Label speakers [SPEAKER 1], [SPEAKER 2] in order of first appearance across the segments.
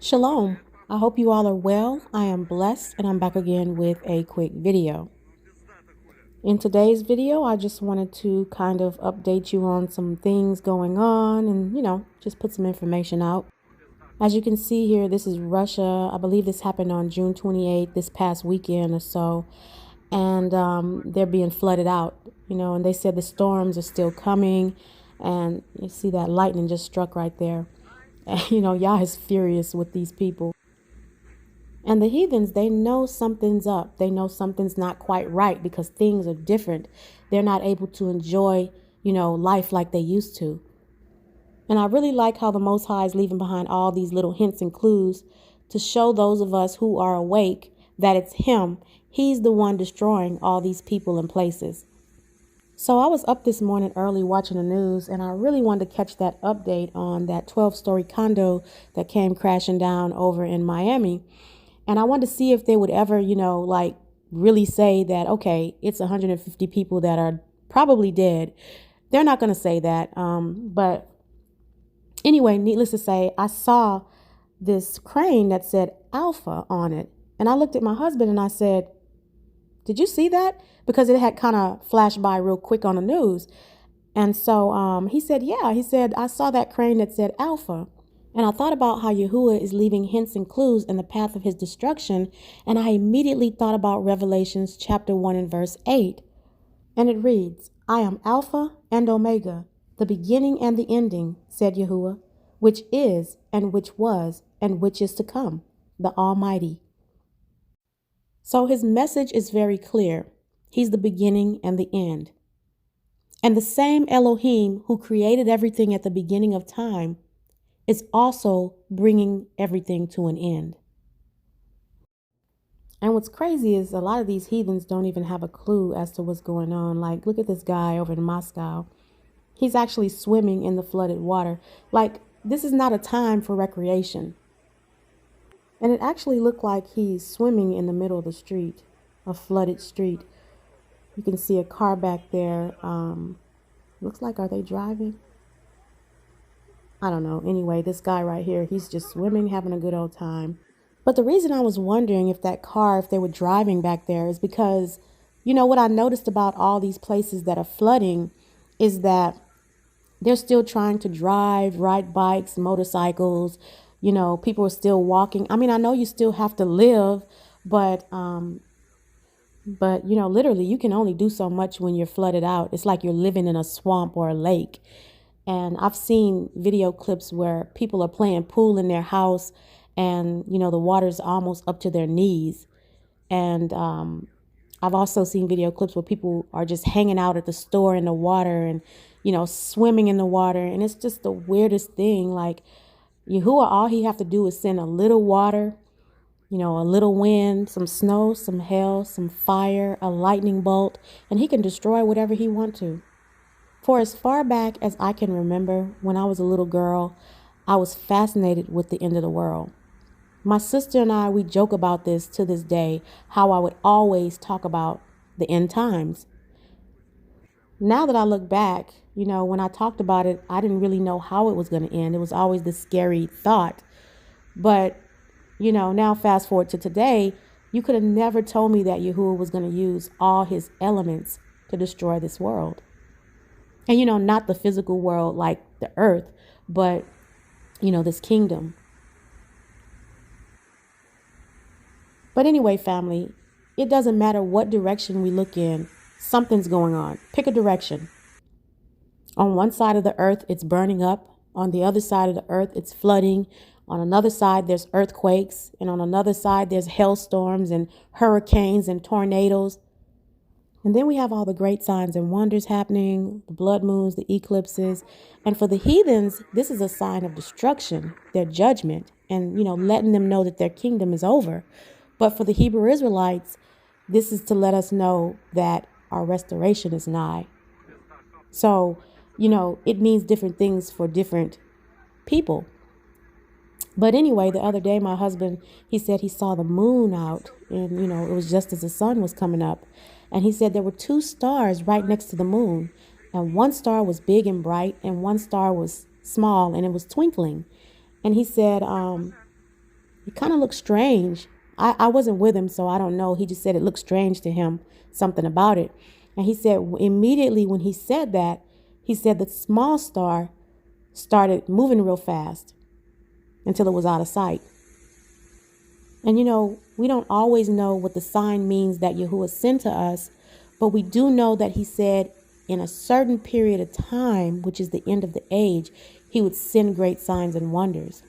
[SPEAKER 1] Shalom. I hope you all are well. I am blessed and I'm back again with a quick video. In today's video, I just wanted to kind of update you on some things going on and, just put some information out. As you can see here, this is Russia. I believe this happened on June 28th, this past weekend or so. And they're being flooded out, and they said the storms are still coming. And you see that lightning just struck right there. And, Yah is furious with these people. And the heathens, they know something's up. They know something's not quite right because things are different. They're not able to enjoy, life like they used to. And I really like how the Most High is leaving behind all these little hints and clues to show those of us who are awake that it's Him. He's the one destroying all these people and places. So I was up this morning early watching the news, and I really wanted to catch that update on that 12-story condo that came crashing down over in Miami. And I wanted to see if they would ever, really say that, okay, it's 150 people that are probably dead. They're not going to say that. But anyway, needless to say, I saw this crane that said Alpha on it. And I looked at my husband and I said, did you see that? Because it had kind of flashed by real quick on the news. And so he said, yeah, he said, I saw that crane that said Alpha. And I thought about how Yahuwah is leaving hints and clues in the path of his destruction. And I immediately thought about Revelations chapter 1 and verse 8. And it reads, I am Alpha and Omega, the beginning and the ending, said Yahuwah, which is and which was and which is to come, the Almighty. So his message is very clear. He's the beginning and the end. And the same Elohim who created everything at the beginning of time is also bringing everything to an end. And what's crazy is a lot of these heathens don't even have a clue as to what's going on. Like, look at this guy over in Moscow. He's actually swimming in the flooded water. Like, this is not a time for recreation. And it actually looked like he's swimming in the middle of the street, a flooded street. You can see a car back there. Looks like, are they driving? I don't know. Anyway, this guy right here, he's just swimming, having a good old time. But the reason I was wondering if they were driving back there is because, what I noticed about all these places that are flooding is that they're still trying to drive, ride bikes, motorcycles. People are still walking. I mean, I know you still have to live, but literally you can only do so much when you're flooded out. It's like you're living in a swamp or a lake. And I've seen video clips where people are playing pool in their house and, the water's almost up to their knees. And I've also seen video clips where people are just hanging out at the store in the water and, swimming in the water. And it's just the weirdest thing. Like, Yahuwah, all he have to do is send a little water, a little wind, some snow, some hail, some fire, a lightning bolt, and he can destroy whatever he wants to. For as far back as I can remember, when I was a little girl, I was fascinated with the end of the world. My sister and I, we joke about this to this day, how I would always talk about the end times. Now that I look back, when I talked about it, I didn't really know how it was going to end. It was always this scary thought. But, now fast forward to today, you could have never told me that Yahuwah was going to use all his elements to destroy this world. And, not the physical world like the earth, but, this kingdom. But anyway, family, it doesn't matter what direction we look in. Something's going on. Pick a direction. On one side of the earth, it's burning up. On the other side of the earth, it's flooding. On another side, there's earthquakes. And on another side, there's hailstorms and hurricanes and tornadoes. And then we have all the great signs and wonders happening, the blood moons, the eclipses. And for the heathens, this is a sign of destruction, their judgment, and, letting them know that their kingdom is over. But for the Hebrew Israelites, this is to let us know that our restoration is nigh. So, it means different things for different people. But anyway, the other day, my husband, he said he saw the moon out and, it was just as the sun was coming up. And he said there were two stars right next to the moon. And one star was big and bright and one star was small and it was twinkling. And he said, it kind of looked strange. I wasn't with him, so I don't know. He just said it looked strange to him, something about it. And he said immediately when he said that, he said the small star started moving real fast until it was out of sight. And we don't always know what the sign means that Yahuwah sent to us, but we do know that he said in a certain period of time, which is the end of the age, he would send great signs and wonders.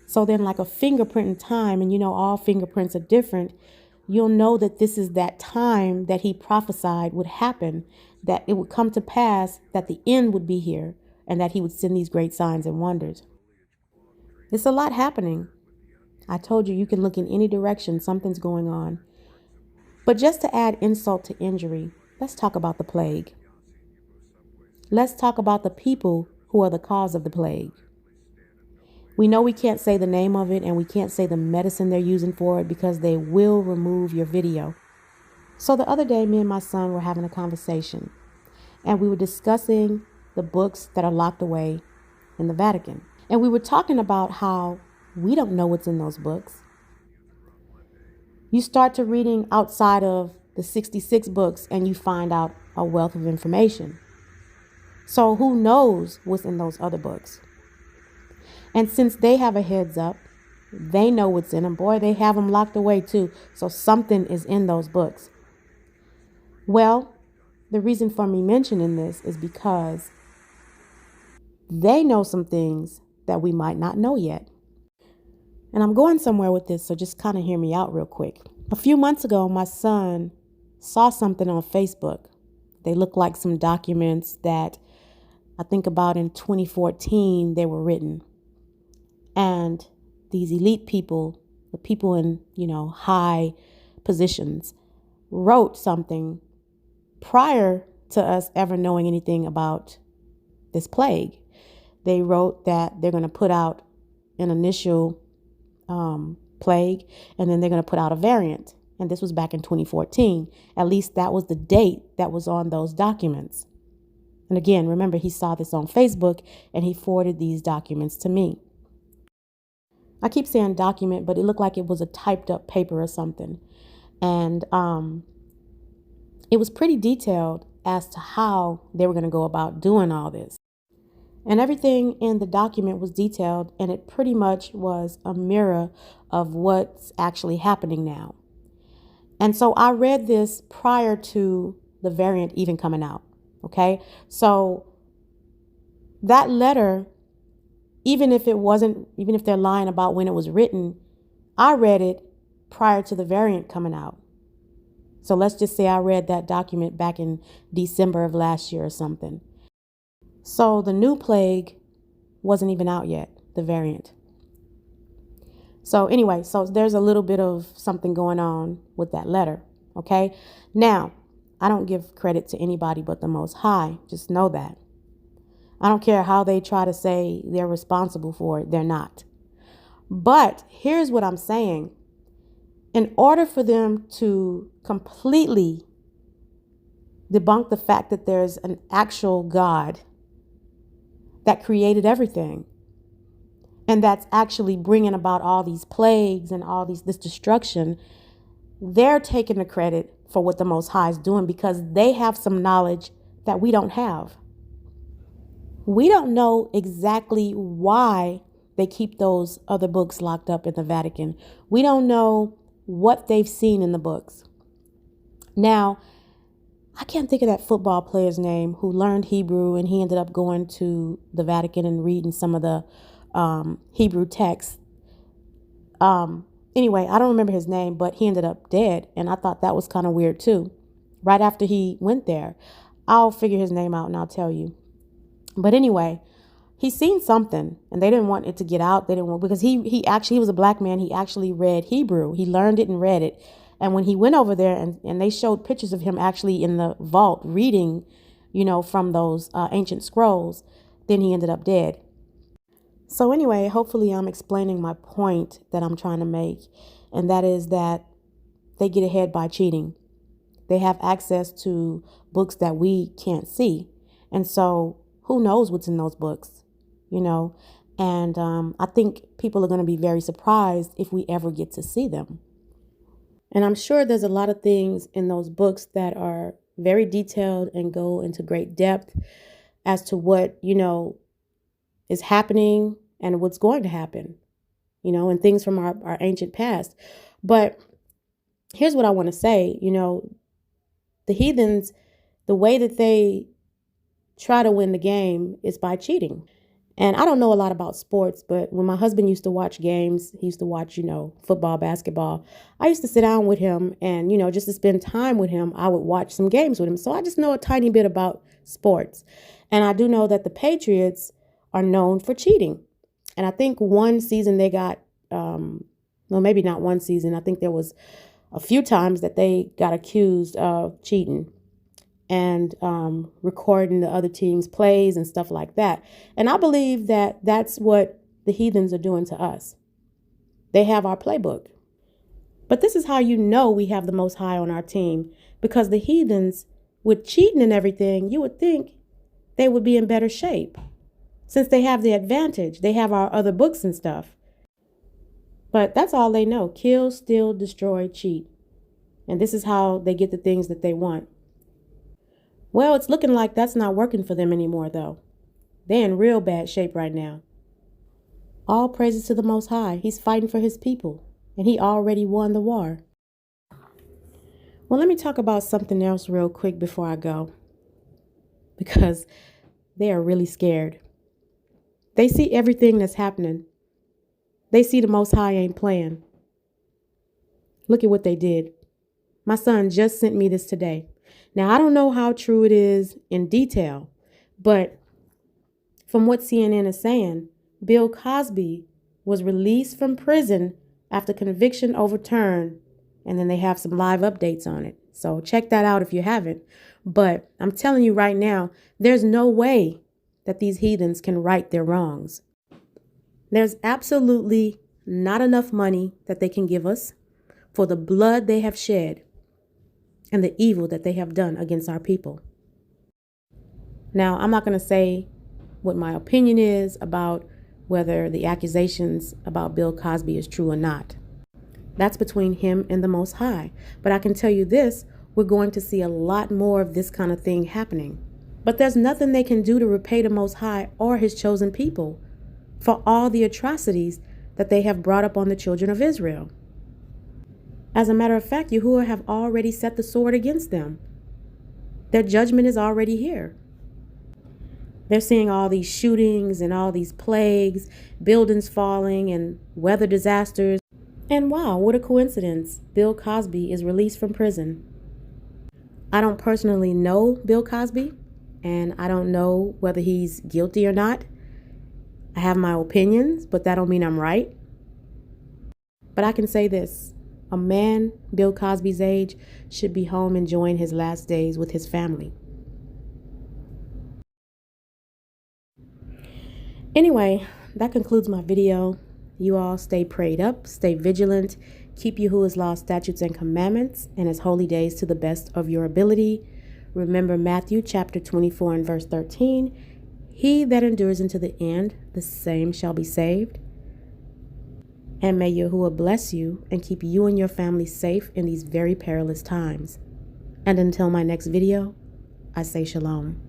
[SPEAKER 1] So then, like a fingerprint in time, and all fingerprints are different, you'll know that this is that time that he prophesied would happen, that it would come to pass, that the end would be here, and that he would send these great signs and wonders. It's a lot happening. I told you can look in any direction, something's going on. But just to add insult to injury, let's talk about the plague. Let's talk about the people who are the cause of the plague. We know we can't say the name of it, and we can't say the medicine they're using for it because they will remove your video. So the other day, me and my son were having a conversation, and we were discussing the books that are locked away in the Vatican. And we were talking about how we don't know what's in those books. You start to reading outside of the 66 books and you find out a wealth of information. So who knows what's in those other books? And since they have a heads up, they know what's in them. Boy, they have them locked away too. So something is in those books. Well, the reason for me mentioning this is because they know some things that we might not know yet. And I'm going somewhere with this, so just kind of hear me out real quick. A few months ago, my son saw something on Facebook. They look like some documents that I think about in 2014 they were written. And these elite people, the people in, high positions, wrote something prior to us ever knowing anything about this plague. They wrote that they're going to put out an initial plague, and then they're going to put out a variant. And this was back in 2014. At least that was the date that was on those documents. And again, remember, he saw this on Facebook and he forwarded these documents to me. I keep saying document, but it looked like it was a typed up paper or something. And it was pretty detailed as to how they were going to go about doing all this. And everything in the document was detailed, and it pretty much was a mirror of what's actually happening now. And so I read this prior to the variant even coming out. Okay. So that letter, even if they're lying about when it was written, I read it prior to the variant coming out. So let's just say I read that document back in December of last year or something. So the new plague wasn't even out yet, the variant. So anyway, so there's a little bit of something going on with that letter. Okay. Now, I don't give credit to anybody but the Most High. Just know that. I don't care how they try to say they're responsible for it. They're not. But here's what I'm saying. In order for them to completely debunk the fact that there's an actual God that created everything, and that's actually bringing about all these plagues and all this destruction, they're taking the credit for what the Most High is doing because they have some knowledge that we don't have. We don't know exactly why they keep those other books locked up in the Vatican. We don't know what they've seen in the books. Now, I can't think of that football player's name who learned Hebrew and he ended up going to the Vatican and reading some of the Hebrew texts. Anyway, I don't remember his name, but he ended up dead. And I thought that was kind of weird too. Right after he went there, I'll figure his name out and I'll tell you. But anyway, he seen something and they didn't want it to get out. They didn't want, because he was a black man. He actually read Hebrew. He learned it and read it. And when he went over there and they showed pictures of him actually in the vault reading, from those ancient scrolls, then he ended up dead. So anyway, hopefully I'm explaining my point that I'm trying to make. And that is that they get ahead by cheating. They have access to books that we can't see. And so who knows what's in those books, And I think people are going to be very surprised if we ever get to see them. And I'm sure there's a lot of things in those books that are very detailed and go into great depth as to what, is happening and what's going to happen, and things from our ancient past. But here's what I want to say, the heathens, the way that they try to win the game is by cheating. And I don't know a lot about sports, but when my husband used to watch games, he used to watch, football, basketball. I used to sit down with him and, just to spend time with him, I would watch some games with him. So I just know a tiny bit about sports. And I do know that the Patriots are known for cheating. And I think one season they got, well, maybe not one season. I think there was a few times that they got accused of cheating and recording the other team's plays and stuff like that. And I believe that that's what the heathens are doing to us. They have our playbook. But this is how you know we have the Most High on our team, because the heathens, with cheating and everything, you would think they would be in better shape. Since they have the advantage, they have our other books and stuff. But that's all they know: kill, steal, destroy, cheat. And this is how they get the things that they want. Well, it's looking like that's not working for them anymore, though. They're in real bad shape right now. All praises to the Most High. He's fighting for his people, and he already won the war. Well, let me talk about something else real quick before I go, because they are really scared. They see everything that's happening. They see the Most High ain't playing. Look at what they did. My son just sent me this today. Now, I don't know how true it is in detail, but from what CNN is saying, Bill Cosby was released from prison after conviction overturned, and then they have some live updates on it. So check that out if you haven't. But I'm telling you right now, there's no way that these heathens can right their wrongs. There's absolutely not enough money that they can give us for the blood they have shed and the evil that they have done against our people. Now, I'm not going to say what my opinion is about whether the accusations about Bill Cosby is true or not. That's between him and the Most High. But I can tell you this, we're going to see a lot more of this kind of thing happening. But there's nothing they can do to repay the Most High or his chosen people for all the atrocities that they have brought up on the children of Israel. As a matter of fact, Yahuwah have already set the sword against them. Their judgment is already here. They're seeing all these shootings and all these plagues, buildings falling and weather disasters. And wow, what a coincidence. Bill Cosby is released from prison. I don't personally know Bill Cosby, and I don't know whether he's guilty or not. I have my opinions, but that don't mean I'm right. But I can say this. A man Bill Cosby's age should be home enjoying his last days with his family. Anyway, that concludes my video. You all stay prayed up, stay vigilant, keep Yahuwah's law, statutes, and commandments, and his holy days to the best of your ability. Remember Matthew chapter 24 and verse 13. He that endures unto the end, the same shall be saved. And may Yahuwah bless you and keep you and your family safe in these very perilous times. And until my next video, I say shalom.